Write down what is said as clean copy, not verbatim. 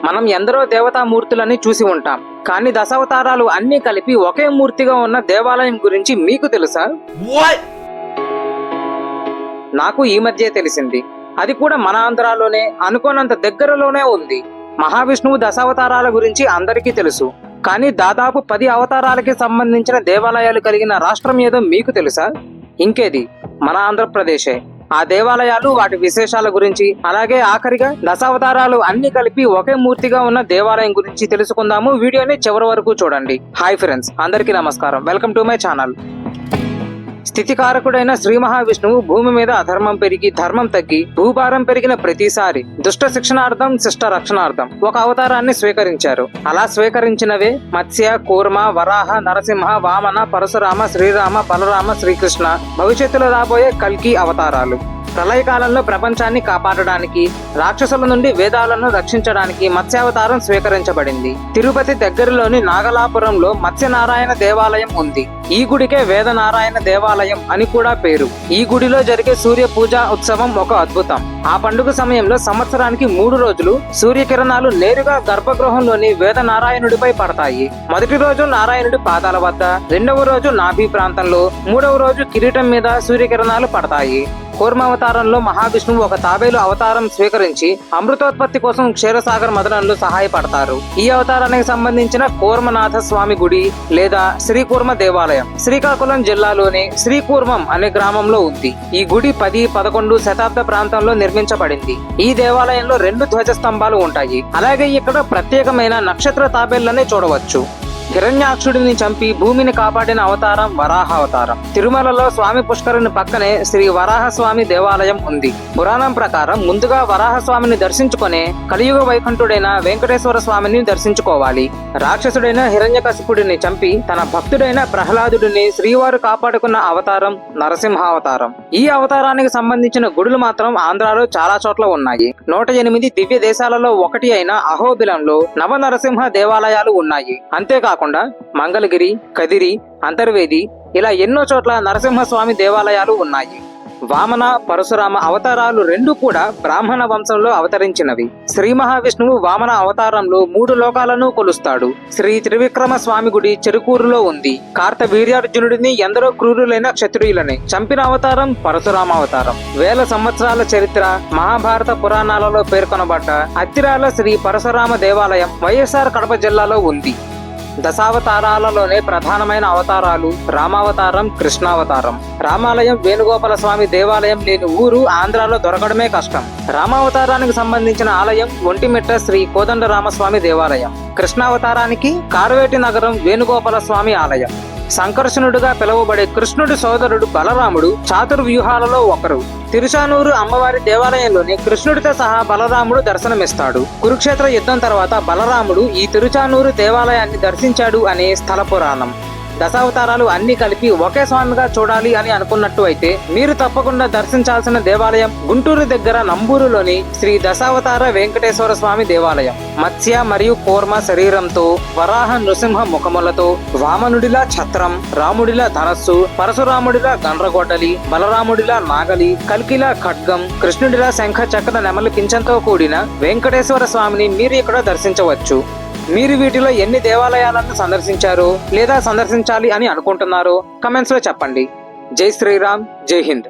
మనం ఎందరో దేవతామూర్తులని చూసి ఉంటాం, కానీ దశావతారాలు అన్ని కలిపి ఒకే మూర్తిగా ఉన్న దేవాలయం గురించి మీకు తెలుసా? నాకు ఈ మధ్య తెలిసింది. అది కూడా మన ఆంధ్రాలోనే, అనుకోనంత దగ్గరలోనే ఉంది. మహావిష్ణువు దశావతారాల గురించి అందరికీ తెలుసు, కానీ దాదాపు 10 అవతారాలకి సంబంధించిన దేవాలయాలు కలిగిన రాష్ట్రం ఏదో మీకు తెలుసా? ఇంకేది, మన ఆంధ్రప్రదేశే. ఆ దేవాలయాలు, వాటి విశేషాల గురించి, అలాగే ఆఖరిగా దశావతారాలు అన్ని కలిపి ఒకే మూర్తిగా ఉన్న దేవాలయం గురించి తెలుసుకుందాము. వీడియోని చివరి వరకు చూడండి. హాయ్ ఫ్రెండ్స్, అందరికీ నమస్కారం. Welcome to my channel. స్థితికారకుడైన శ్రీ మహావిష్ణువు భూమి మీద అధర్మం పెరిగి ధర్మం తగ్గి భూభారం పెరిగిన ప్రతిసారి దుష్ట శిక్షణార్థం, శిష్ట రక్షణార్థం ఒక అవతారాన్ని స్వీకరించారు. అలా స్వీకరించినవే మత్స్య, కూర్మ, వరాహ, నరసింహ, వామన, పరశురామ, శ్రీరామ, బలరామ, శ్రీకృష్ణ, భవిష్యత్తులో రాబోయే కల్కి అవతారాలు. ప్రళయకాలంలో ప్రపంచాన్ని కాపాడడానికి, రాక్షసుల నుండి వేదాలను రక్షించడానికి మత్స్యావతారం స్వీకరించబడింది. తిరుపతి దగ్గరలోని నాగలాపురంలో మత్స్యనారాయణ దేవాలయం ఉంది. ఈ గుడికే వేదనారాయణ దేవాలయం అని కూడా పేరు. ఈ గుడిలో జరిగే సూర్య పూజా ఉత్సవం ఒక అద్భుతం. ఆ పండుగ సమయంలో సంవత్సరానికి 3 రోజులు సూర్యకిరణాలు నేరుగా గర్భగృహంలోని వేదనారాయణుడిపై పడతాయి. మొదటి రోజు నారాయణుడి పాదాల వద్ద, రెండవ రోజు నాభి ప్రాంతంలో, మూడవ రోజు కిరీటం మీద సూర్యకిరణాలు పడతాయి. కూర్మావతారంలో మహావిష్ణువు ఒక తాబేలు అవతారం స్వీకరించి అమృతోత్పత్తి కోసం క్షీరసాగర్ మదనంలో సహాయపడతారు. ఈ అవతారానికి సంబంధించిన కూర్మనాథ స్వామి గుడి లేదా శ్రీకూర్మ దేవాలయం శ్రీకాకుళం జిల్లాలోని శ్రీకూర్మం అనే గ్రామంలో ఉంది. ఈ గుడి 10-11 శతాబ్ద ప్రాంతంలో నిర్మించబడింది. ఈ దేవాలయంలో 2 ధ్వజస్తంభాలు ఉంటాయి. అలాగే ఇక్కడ ప్రత్యేకమైన నక్షత్ర తాబేళ్లనే చూడవచ్చు. హిరణ్యాక్షుడిని చంపి భూమిని కాపాడిన అవతారం వరాహ అవతారం. తిరుమలలో స్వామి పుష్కరుని పక్కనే శ్రీ వరాహస్వామి దేవాలయం ఉంది. పురాణం ప్రకారం ముందుగా వరాహస్వామిని దర్శించుకునే కలియుగ వైకుంఠుడైన వెంకటేశ్వర స్వామిని దర్శించుకోవాలి. రాక్షసుడైన హిరణ్యకశిపుడిని చంపి తన భక్తుడైన ప్రహ్లాదుడిని శ్రీవారు కాపాడుకున్న అవతారం నరసింహావతారం. ఈ అవతారానికి సంబంధించిన గుడులు మాత్రం ఆంధ్రాలో చాలా చోట్ల ఉన్నాయి. 108 దివ్య దేశాలలో ఒకటి అయిన అహోబిలంలో నవనరసింహ దేవాలయాలు ఉన్నాయి. అంతేకాకుండా మంగళగిరి, కదిరి, అంతర్వేది ఇలా ఎన్నో చోట్ల నరసింహస్వామి దేవాలయాలు ఉన్నాయి. వామన, పరశురామ అవతారాలు 2 కూడా బ్రాహ్మణ వంశంలో అవతరించినవి. శ్రీ మహావిష్ణువు వామన అవతారంలో 3 లోకాలను కొలుస్తాడు. శ్రీ త్రివిక్రమ స్వామి గుడి చెరుకూరులో ఉంది. కార్తవీర్యార్జునుడిని ఎందరో క్రూరులైన క్షత్రియులని చంపిన అవతారం పరశురామ అవతారం. వేల సంవత్సరాల చరిత్ర మహాభారత పురాణాలలో పేర్కొనబడ్డ అత్తిరాల శ్రీ పరశురామ దేవాలయం వైఎస్ఆర్ కడప జిల్లాలో ఉంది. దశావతారాలలోనే ప్రధానమైన అవతారాలు రామావతారం, కృష్ణావతారం. రామాలయం, వేణుగోపాల స్వామి దేవాలయం లేని ఊరు ఆంధ్రాలో దొరకడమే కష్టం. రామావతారానికి సంబంధించిన ఆలయం ఒంటిమిట్ట శ్రీ కోదండరామస్వామి దేవాలయం. కృష్ణావతారానికి కార్వేటి నగరం వేణుగోపాల స్వామి ఆలయం. సంకర్షణుడుగా పిలువబడే కృష్ణుడి సోదరుడు బలరాముడు చాతుర్వ్యూహాలలో ఒకరు. తిరుచానూరు అమ్మవారి దేవాలయంలోని కృష్ణుడితో సహా బలరాముడు దర్శనమిస్తాడు. కురుక్షేత్ర యుద్ధం తర్వాత బలరాముడు ఈ తిరుచానూరు దేవాలయాన్ని దర్శించాడు అనే స్థల పురాణం. దశావతారాలు అన్ని కలిపి ఒకే స్వామిగా చూడాలి అని అనుకున్నట్టు అయితే మీరు తప్పకుండా దర్శించాల్సిన దేవాలయం గుంటూరు దగ్గర నంబూరులోని శ్రీ దశావతార వెంకటేశ్వర స్వామి దేవాలయం. మత్స్య మరియు కూర్మ శరీరంతో, వరాహ నృసింహ ముఖములతో, వామనుడిలా ఛత్రం, రాముడిలా ధనస్సు, పరశురాముడిలా గండ్రగొడ్డలి, బలరాముడిలా నాగలి, కల్కిలా ఖడ్గం, కృష్ణుడిలా శంఖ చక్ర నెమలి పింఛంతో కూడిన వెంకటేశ్వర స్వామిని మీరు ఇక్కడ దర్శించవచ్చు. మీరు వీటిలో ఎన్ని దేవాలయాలను సందర్శించారో లేదా సందర్శించాలి అని అనుకుంటున్నారో కమెంట్స్ లో చెప్పండి. జై శ్రీరామ్, జై హింద్.